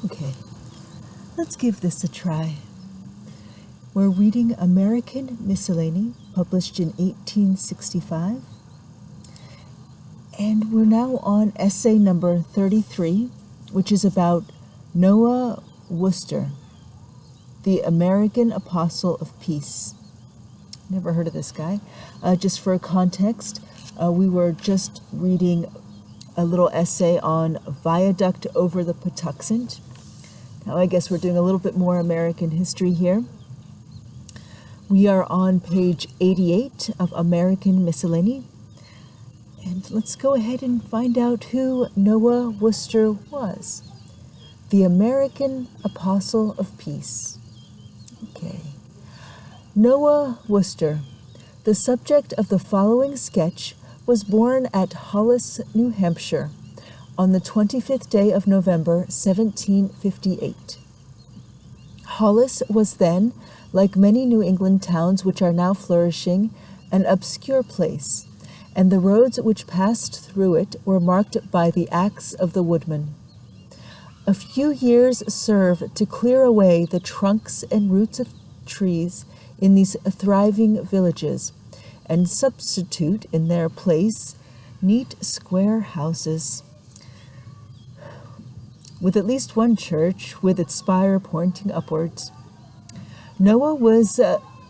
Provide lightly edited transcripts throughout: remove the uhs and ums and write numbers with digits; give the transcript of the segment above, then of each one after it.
Okay, let's give this a try. We're reading American Miscellany, published in 1865. And we're now on essay number 33, which is about Noah Worcester, the American Apostle of Peace. Never heard of this guy. Just for context, we were just reading a little essay on Viaduct over the Patuxent. Now I guess we're doing a little bit more American history here. We are on page 88 of American Miscellany. And let's go ahead and find out who Noah Worcester was. The American Apostle of Peace. Okay. Noah Worcester, the subject of the following sketch, was born at Hollis, New Hampshire, on the 25th day of November, 1758. Hollis was then, like many New England towns which are now flourishing, an obscure place, and the roads which passed through it were marked by the axe of the woodman. A few years served to clear away the trunks and roots of trees in these thriving villages, and substitute in their place neat square houses, with at least one church with its spire pointing upwards. Noah was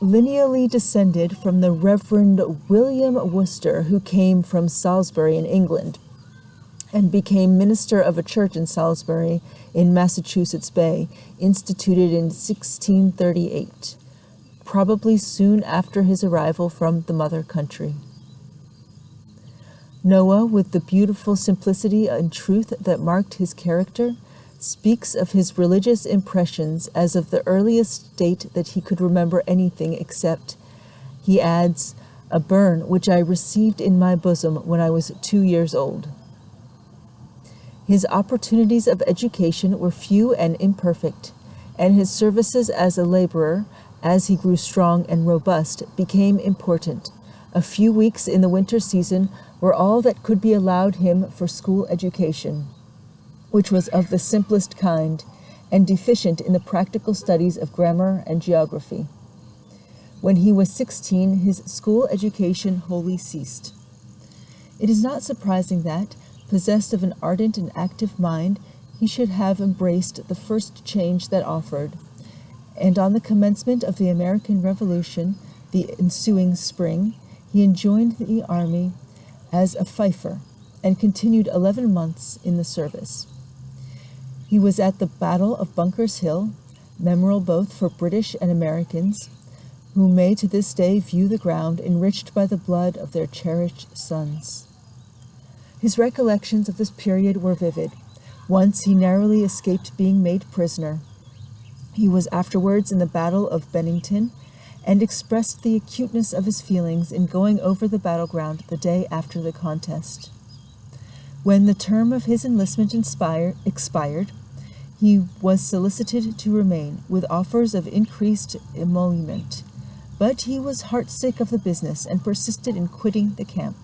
lineally descended from the Reverend William Worcester, who came from Salisbury in England and became minister of a church in Salisbury in Massachusetts Bay, instituted in 1638. Probably soon after his arrival from the mother country. Noah, with the beautiful simplicity and truth that marked his character, speaks of his religious impressions as of the earliest date that he could remember anything except, he adds, a burn which I received in my bosom when I was 2 years old. His opportunities of education were few and imperfect, and his services as a laborer, as he grew strong and robust, became important. A few weeks in the winter season were all that could be allowed him for school education, which was of the simplest kind, and deficient in the practical studies of grammar and geography. When he was 16, his school education wholly ceased. It is not surprising that, possessed of an ardent and active mind, he should have embraced the first change that offered, and on the commencement of the American Revolution, the ensuing spring, he joined the army as a fifer and continued 11 months in the service. He was at the Battle of Bunker's Hill, memorable both for British and Americans, who may to this day view the ground enriched by the blood of their cherished sons. His recollections of this period were vivid. Once he narrowly escaped being made prisoner. He was afterwards in the Battle of Bennington, and expressed the acuteness of his feelings in going over the battleground the day after the contest. When the term of his enlistment expired, he was solicited to remain, with offers of increased emolument, but he was heartsick of the business and persisted in quitting the camp.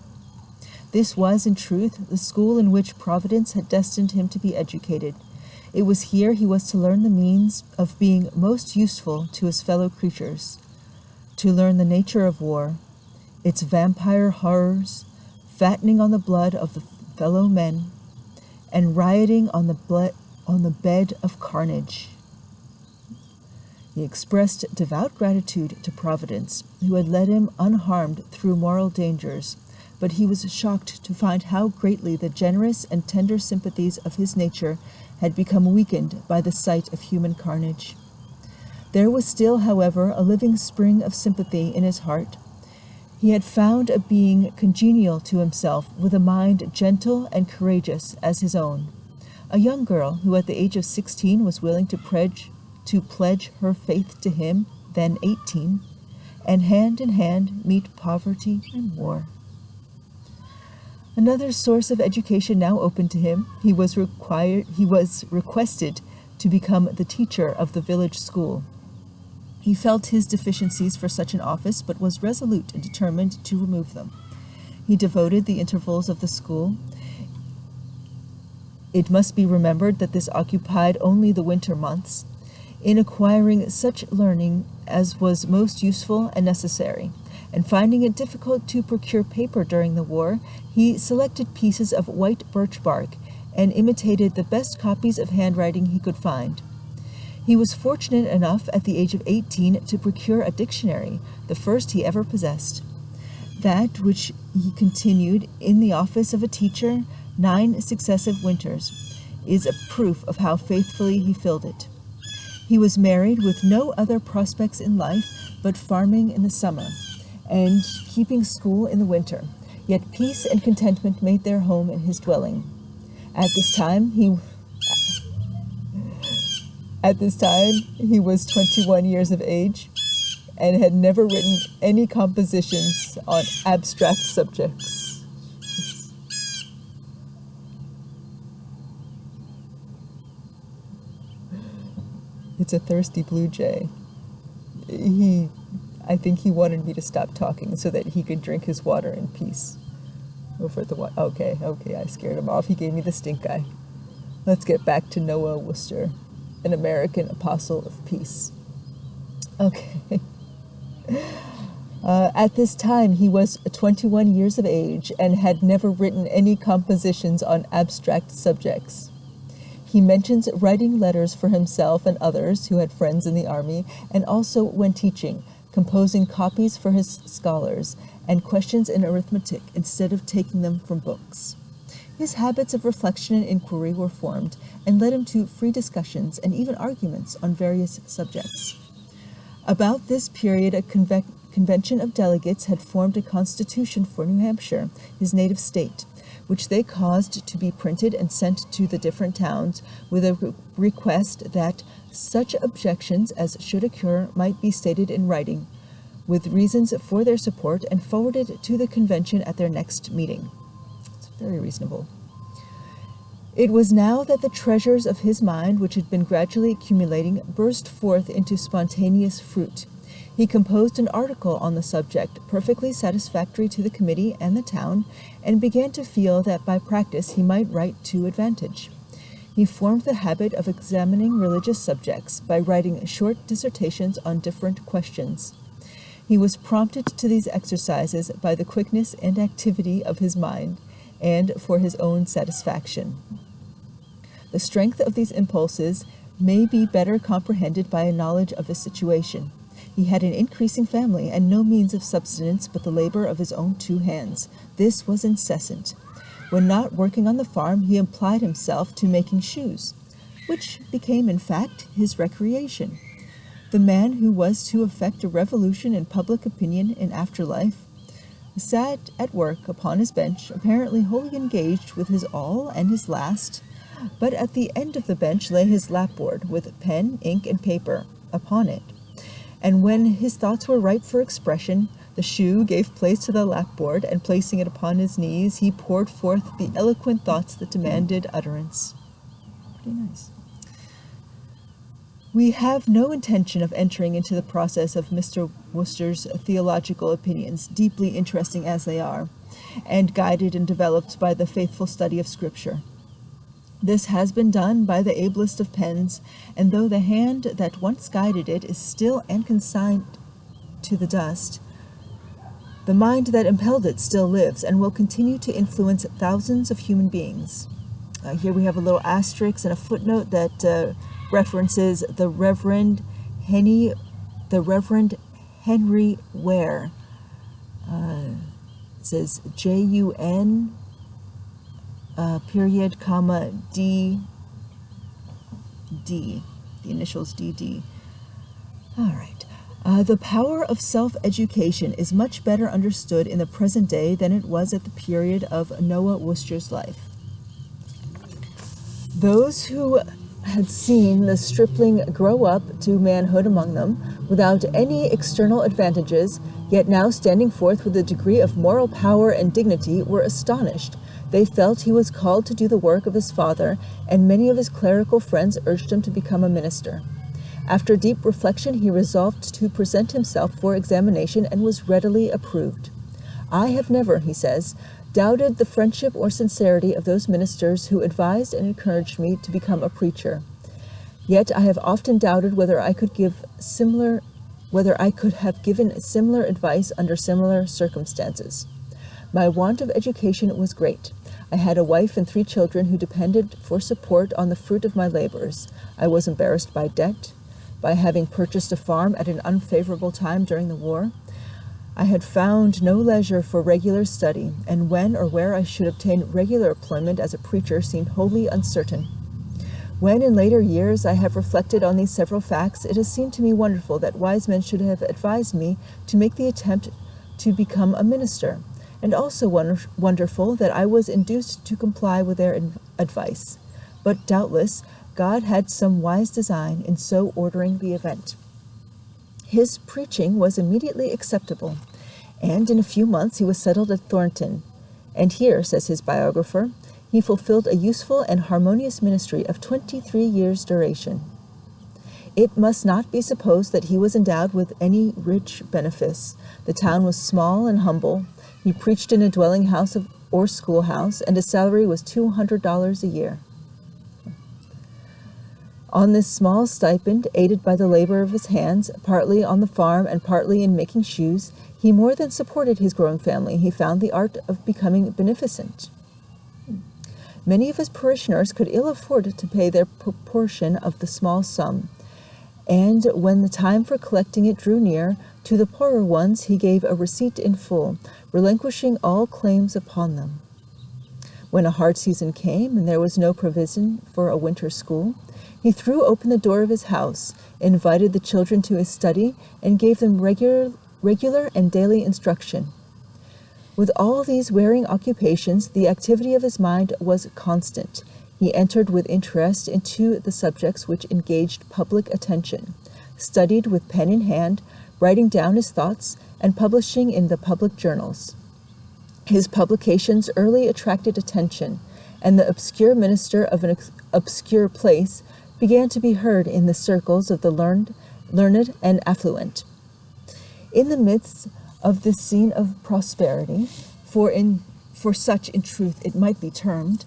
This was, in truth, the school in which Providence had destined him to be educated. It was here he was to learn the means of being most useful to his fellow creatures, to learn the nature of war, its vampire horrors, fattening on the blood of the fellow men, and rioting on the bed of carnage. He expressed devout gratitude to Providence, who had led him unharmed through moral dangers, but he was shocked to find how greatly the generous and tender sympathies of his nature had become weakened by the sight of human carnage. There was still, however, a living spring of sympathy in his heart. He had found a being congenial to himself, with a mind gentle and courageous as his own, a young girl who at the age of 16 was willing to pledge her faith to him, then 18, and hand in hand meet poverty and war. Another source of education now open to him, he was requested to become the teacher of the village school. He felt his deficiencies for such an office, but was resolute and determined to remove them. He devoted the intervals of the school It must be remembered that this occupied only the winter months. In acquiring such learning as was most useful and necessary, and finding it difficult to procure paper during the war, he selected pieces of white birch bark and imitated the best copies of handwriting he could find. He was fortunate enough at the age of 18 to procure a dictionary, the first he ever possessed. That which he continued in the office of a teacher 9 successive winters is a proof of how faithfully he filled it. He was married with no other prospects in life but farming in the summer and keeping school in the winter, yet peace and contentment made their home in his dwelling. At this time, he was 21 years of age and had never written any compositions on abstract subjects. It's a thirsty blue jay. I think he wanted me to stop talking so that he could drink his water in peace. Over at the okay, I scared him off. He gave me the stink eye. Let's get back to Noah Worcester, an American apostle of peace. Okay. At this time, he was 21 years of age and had never written any compositions on abstract subjects. He mentions writing letters for himself and others who had friends in the army, and also when teaching, composing copies for his scholars and questions in arithmetic instead of taking them from books. His habits of reflection and inquiry were formed and led him to free discussions and even arguments on various subjects. About this period, a convention of delegates had formed a constitution for New Hampshire, his native state, which they caused to be printed and sent to the different towns with a request that such objections as should occur might be stated in writing, with reasons for their support, and forwarded to the convention at their next meeting. It's very reasonable. It was now that the treasures of his mind, which had been gradually accumulating, burst forth into spontaneous fruit. He composed an article on the subject, perfectly satisfactory to the committee and the town, and began to feel that by practice he might write to advantage. He formed the habit of examining religious subjects by writing short dissertations on different questions. He was prompted to these exercises by the quickness and activity of his mind, and for his own satisfaction. The strength of these impulses may be better comprehended by a knowledge of his situation. He had an increasing family and no means of subsistence but the labor of his own 2 hands. This was incessant. When not working on the farm, he applied himself to making shoes, which became, in fact, his recreation. The man who was to effect a revolution in public opinion in after life sat at work upon his bench, apparently wholly engaged with his all and his last, but at the end of the bench lay his lapboard, with pen, ink, and paper upon it. And when his thoughts were ripe for expression, the shoe gave place to the lapboard, and placing it upon his knees, he poured forth the eloquent thoughts that demanded utterance. Pretty nice. We have no intention of entering into the process of Mr. Worcester's theological opinions, deeply interesting as they are, and guided and developed by the faithful study of Scripture. This has been done by the ablest of pens, and though the hand that once guided it is still and consigned to the dust, the mind that impelled it still lives and will continue to influence thousands of human beings. Here we have a little asterisk and a footnote that references the Reverend Henry Ware. It says Jun period comma D, the initials DD. All right. The power of self-education is much better understood in the present day than it was at the period of Noah Worcester's life. Those who had seen the stripling grow up to manhood among them without any external advantages, yet now standing forth with a degree of moral power and dignity, were astonished. They felt he was called to do the work of his father, and many of his clerical friends urged him to become a minister. After deep reflection, he resolved to present himself for examination and was readily approved. I have never, he says, doubted the friendship or sincerity of those ministers who advised and encouraged me to become a preacher. Yet I have often doubted whether I could have given similar advice under similar circumstances. My want of education was great. I had a wife and 3 children who depended for support on the fruit of my labors. I was embarrassed by debt, by having purchased a farm at an unfavorable time during the war. I had found no leisure for regular study, and when or where I should obtain regular employment as a preacher seemed wholly uncertain. When in later years I have reflected on these several facts, it has seemed to me wonderful that wise men should have advised me to make the attempt to become a minister, and also wonderful that I was induced to comply with their advice. But doubtless God had some wise design in so ordering the event. His preaching was immediately acceptable, and in a few months he was settled at Thornton. And here, says his biographer, he fulfilled a useful and harmonious ministry of 23 years' duration. It must not be supposed that he was endowed with any rich benefice. The town was small and humble. He preached in a dwelling house or schoolhouse, and his salary was $200 a year. On this small stipend, aided by the labor of his hands, partly on the farm and partly in making shoes, he more than supported his growing family. He found the art of becoming beneficent. Many of his parishioners could ill afford to pay their proportion of the small sum, and when the time for collecting it drew near, to the poorer ones he gave a receipt in full, relinquishing all claims upon them. When a hard season came and there was no provision for a winter school, he threw open the door of his house, invited the children to his study, and gave them regular and daily instruction. With all these wearing occupations, the activity of his mind was constant. He entered with interest into the subjects which engaged public attention, studied with pen in hand, writing down his thoughts, and publishing in the public journals. His publications early attracted attention, and the obscure minister of an obscure place began to be heard in the circles of the learned and affluent. In the midst of this scene of prosperity, for such in truth it might be termed,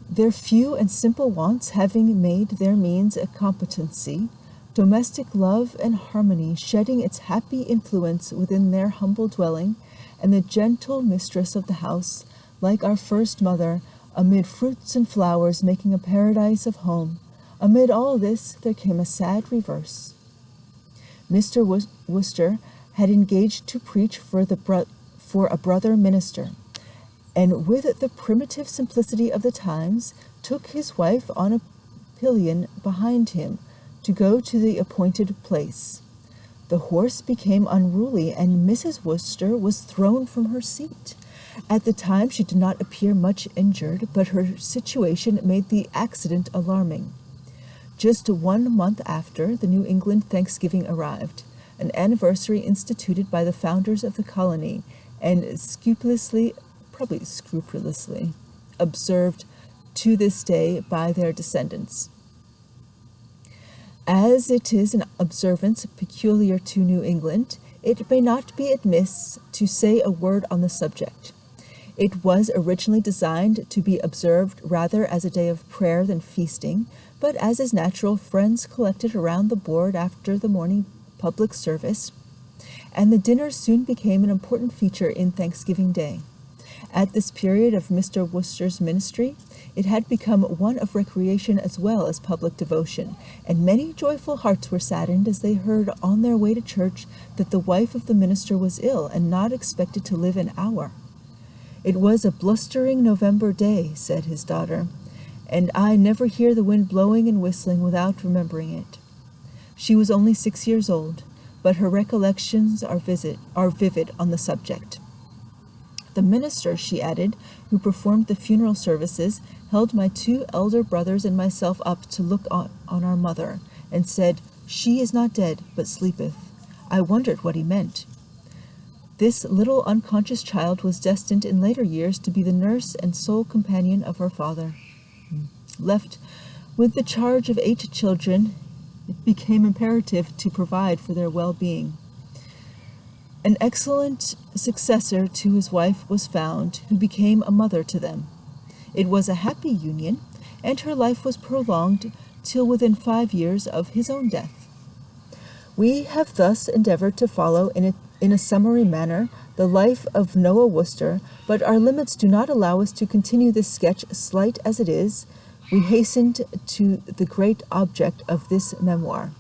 their few and simple wants having made their means a competency, domestic love and harmony shedding its happy influence within their humble dwelling, and the gentle mistress of the house, like our first mother, amid fruits and flowers making a paradise of home, amid all this there came a sad reverse. Mr. Worcester had engaged to preach for a brother minister, and with the primitive simplicity of the times, took his wife on a pillion behind him to go to the appointed place. The horse became unruly, and Mrs. Worcester was thrown from her seat. At the time she did not appear much injured, but her situation made the accident alarming. Just 1 month after, the New England Thanksgiving arrived, an anniversary instituted by the founders of the colony, and scrupulously observed to this day by their descendants. As it is an observance peculiar to New England, it may not be amiss to say a word on the subject. It was originally designed to be observed rather as a day of prayer than feasting, but as is natural, friends collected around the board after the morning public service, and the dinner soon became an important feature in Thanksgiving Day. At this period of Mr. Worcester's ministry, it had become one of recreation as well as public devotion, and many joyful hearts were saddened as they heard on their way to church that the wife of the minister was ill and not expected to live an hour. "It was a blustering November day," said his daughter, "and I never hear the wind blowing and whistling without remembering it." She was only 6 years old, but her recollections are vivid on the subject. "The minister," she added, "who performed the funeral services, held my 2 elder brothers and myself up to look on our mother, and said, 'She is not dead, but sleepeth.' I wondered what he meant." This little unconscious child was destined in later years to be the nurse and sole companion of her father. Left with the charge of 8 children, it became imperative to provide for their well-being. An excellent successor to his wife was found, who became a mother to them. It was a happy union, and her life was prolonged till within 5 years of his own death. We have thus endeavored to follow in a summary manner the life of Noah Worcester, but our limits do not allow us to continue this sketch, slight as it is. We hastened to the great object of this memoir.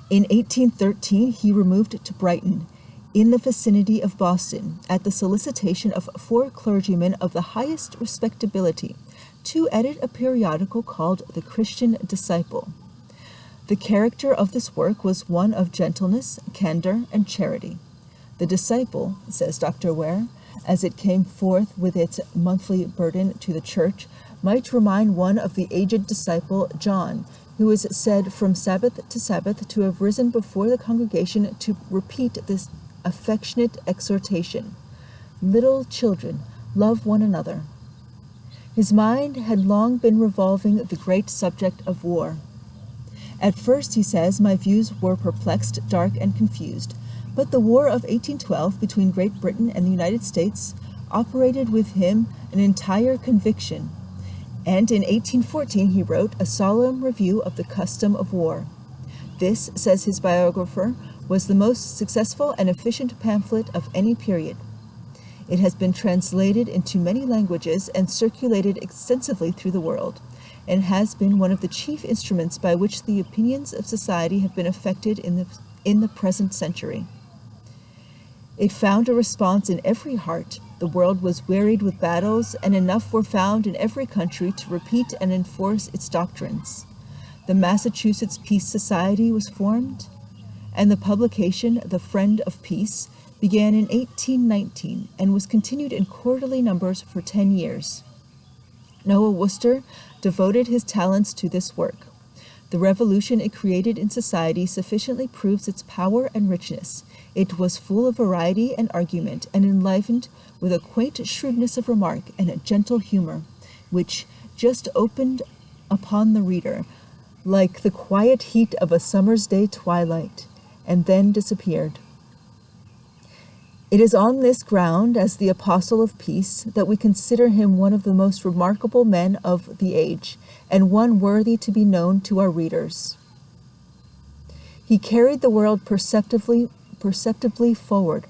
In 1813, he removed to Brighton, in the vicinity of Boston, at the solicitation of 4 clergymen of the highest respectability, to edit a periodical called The Christian Disciple. The character of this work was one of gentleness, candor, and charity. The Disciple, says Dr. Ware, as it came forth with its monthly burden to the church, might remind one of the aged disciple John, who is said from Sabbath to Sabbath to have risen before the congregation to repeat this affectionate exhortation: "Little children, love one another." His mind had long been revolving the great subject of war. At first, he says, my views were perplexed, dark, and confused, but the War of 1812 between Great Britain and the United States operated with him an entire conviction, and in 1814 he wrote a solemn review of the custom of war. This, says his biographer, was the most successful and efficient pamphlet of any period. It has been translated into many languages and circulated extensively through the world, and has been one of the chief instruments by which the opinions of society have been affected in the present century. It found a response in every heart. The world was wearied with battles, and enough were found in every country to repeat and enforce its doctrines. The Massachusetts Peace Society was formed, and the publication, The Friend of Peace, began in 1819 and was continued in quarterly numbers for 10 years. Noah Worcester devoted his talents to this work. The revolution it created in society sufficiently proves its power and richness. It was full of variety and argument, and enlivened with a quaint shrewdness of remark and a gentle humor, which just opened upon the reader like the quiet heat of a summer's day twilight, and then disappeared. It is on this ground, as the apostle of peace, that we consider him one of the most remarkable men of the age, and one worthy to be known to our readers. He carried the world perceptibly forward.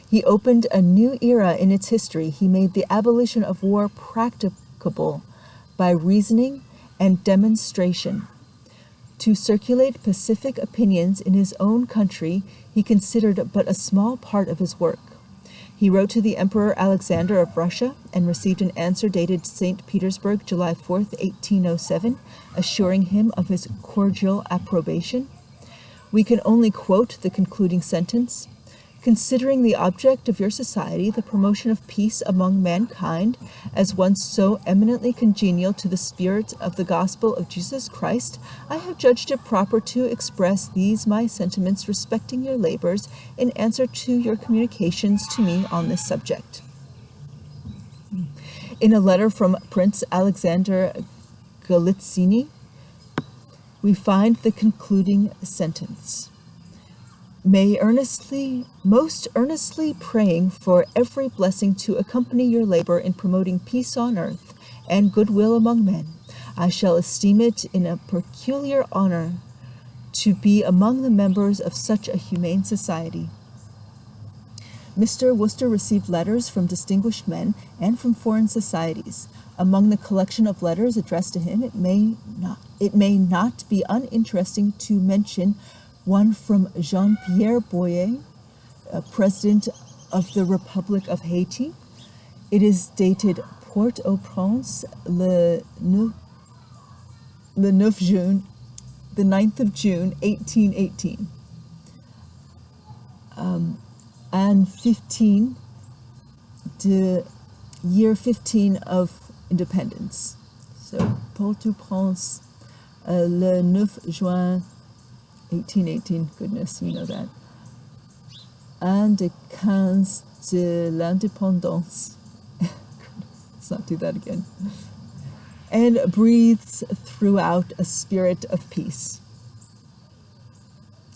He opened a new era in its history. He made the abolition of war practicable by reasoning and demonstration. To circulate pacific opinions in his own country, he considered but a small part of his work. He wrote to the Emperor Alexander of Russia and received an answer dated St. Petersburg, July 4th, 1807, assuring him of his cordial approbation. We can only quote the concluding sentence: "Considering the object of your society, the promotion of peace among mankind, as one so eminently congenial to the spirit of the gospel of Jesus Christ, I have judged it proper to express these my sentiments respecting your labors in answer to your communications to me on this subject." In a letter from Prince Alexander Galitzini, we find the concluding sentence: most earnestly praying for every blessing to accompany your labor in promoting peace on earth and goodwill among men, I shall esteem it in a peculiar honor to be among the members of such a humane society. Mr. Worcester received letters from distinguished men and from foreign societies. Among the collection of letters addressed to him, it may not be uninteresting to mention one from Jean-Pierre Boyer, President of the Republic of Haiti. It is dated Port-au-Prince, the 9th of June, 1818. And 15, the year 15 of independence. So, Port-au-Prince, le 9 juin, 1818, goodness, we know that. And the 15 de l'indépendance. Let's not do that again. And breathes throughout a spirit of peace.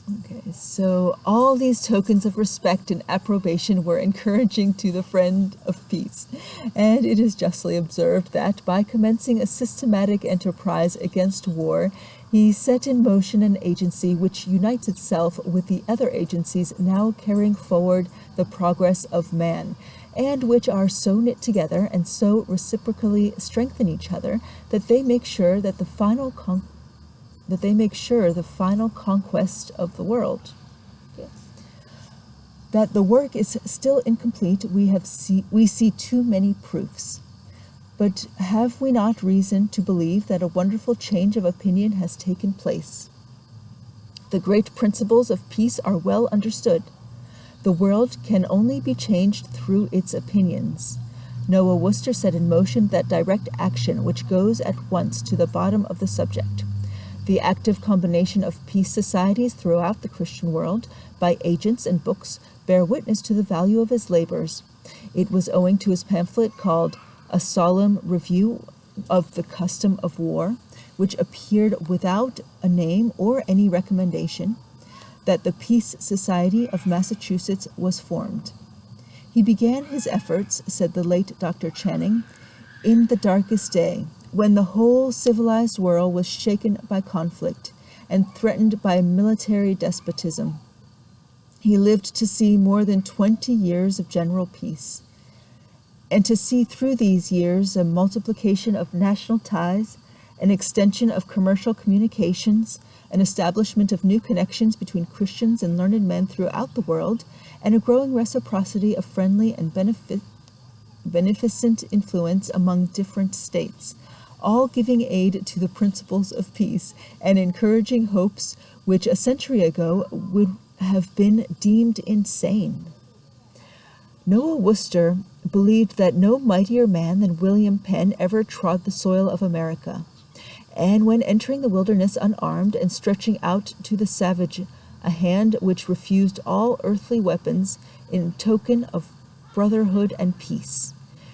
Okay, so all these tokens of respect and approbation were encouraging to the friend of peace, and it is justly observed that by commencing a systematic enterprise against war, he set in motion an agency which unites itself with the other agencies now carrying forward the progress of man, and which are so knit together and so reciprocally strengthen each other that they make sure that the final conquest of the world. That the work is still incomplete, we see too many proofs. But have we not reason to believe that a wonderful change of opinion has taken place? The great principles of peace are well understood. The world can only be changed through its opinions. Noah Worcester set in motion that direct action which goes at once to the bottom of the subject. The active combination of peace societies throughout the Christian world, by agents and books, bear witness to the value of his labors. It was owing to his pamphlet called A Solemn Review of the Custom of War, which appeared without a name or any recommendation, that the Peace Society of Massachusetts was formed. He began his efforts, said the late Dr. Channing, in the darkest day, when the whole civilized world was shaken by conflict and threatened by military despotism. He lived to see more than 20 years of general peace, and to see through these years a multiplication of national ties, an extension of commercial communications, an establishment of new connections between Christians and learned men throughout the world, and a growing reciprocity of friendly and beneficent influence among different states, all giving aid to the principles of peace and encouraging hopes which a century ago would have been deemed insane. Noah Worcester believed that no mightier man than William Penn ever trod the soil of America, and when entering the wilderness unarmed and stretching out to the savage a hand which refused all earthly weapons in token of brotherhood and peace,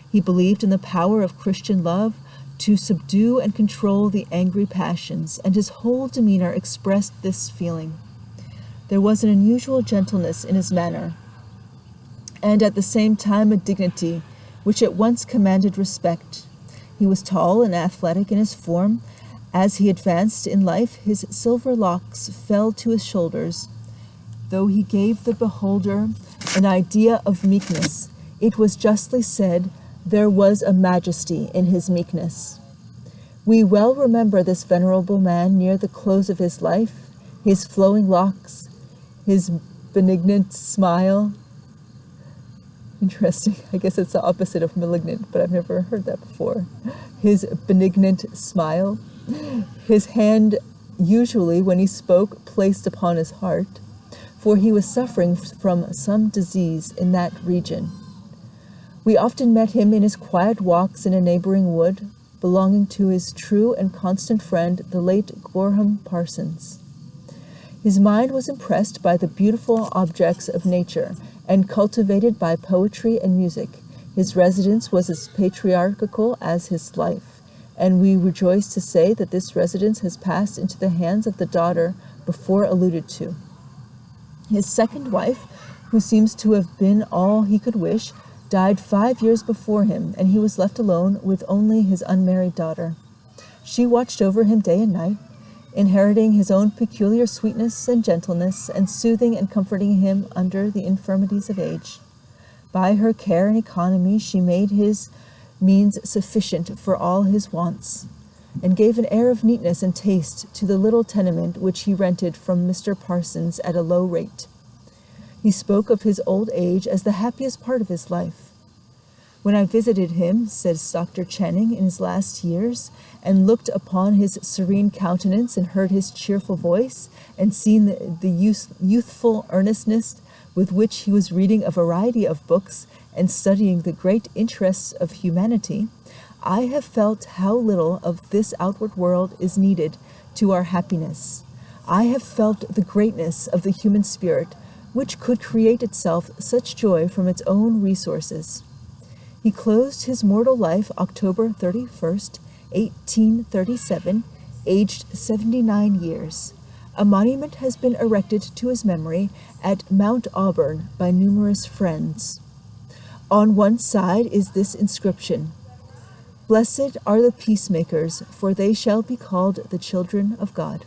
he believed in the power of Christian love to subdue and control the angry passions, and his whole demeanor expressed this feeling. There was an unusual gentleness in his manner, and at the same time a dignity which at once commanded respect. He was tall and athletic in his form. As he advanced in life, his silver locks fell to his shoulders. Though he gave the beholder an idea of meekness, it was justly said there was a majesty in his meekness. We well remember this venerable man near the close of his life, his flowing locks, his benignant smile. Interesting. I guess it's the opposite of malignant, but I've never heard that before. His benignant smile, his hand usually, when he spoke, placed upon his heart, for he was suffering from some disease in that region. We often met him in his quiet walks in a neighboring wood, belonging to his true and constant friend, the late Gorham Parsons. His mind was impressed by the beautiful objects of nature and cultivated by poetry and music. His residence was as patriarchal as his life, and we rejoice to say that this residence has passed into the hands of the daughter before alluded to. His second wife, who seems to have been all he could wish, died 5 years before him, and he was left alone with only his unmarried daughter. She watched over him day and night, inheriting his own peculiar sweetness and gentleness, and soothing and comforting him under the infirmities of age. By her care and economy she made his means sufficient for all his wants, and gave an air of neatness and taste to the little tenement which he rented from Mr. Parsons at a low rate. He spoke of his old age as the happiest part of his life. When I visited him, says Dr. Channing, in his last years, and looked upon his serene countenance and heard his cheerful voice, and seen the youthful earnestness with which he was reading a variety of books and studying the great interests of humanity, I have felt how little of this outward world is needed to our happiness. I have felt the greatness of the human spirit, which could create itself such joy from its own resources. He closed his mortal life October 31st, 1837, aged 79 years, A monument has been erected to his memory at Mount Auburn by numerous friends. On one side is this inscription: "Blessed are the peacemakers, for they shall be called the children of God."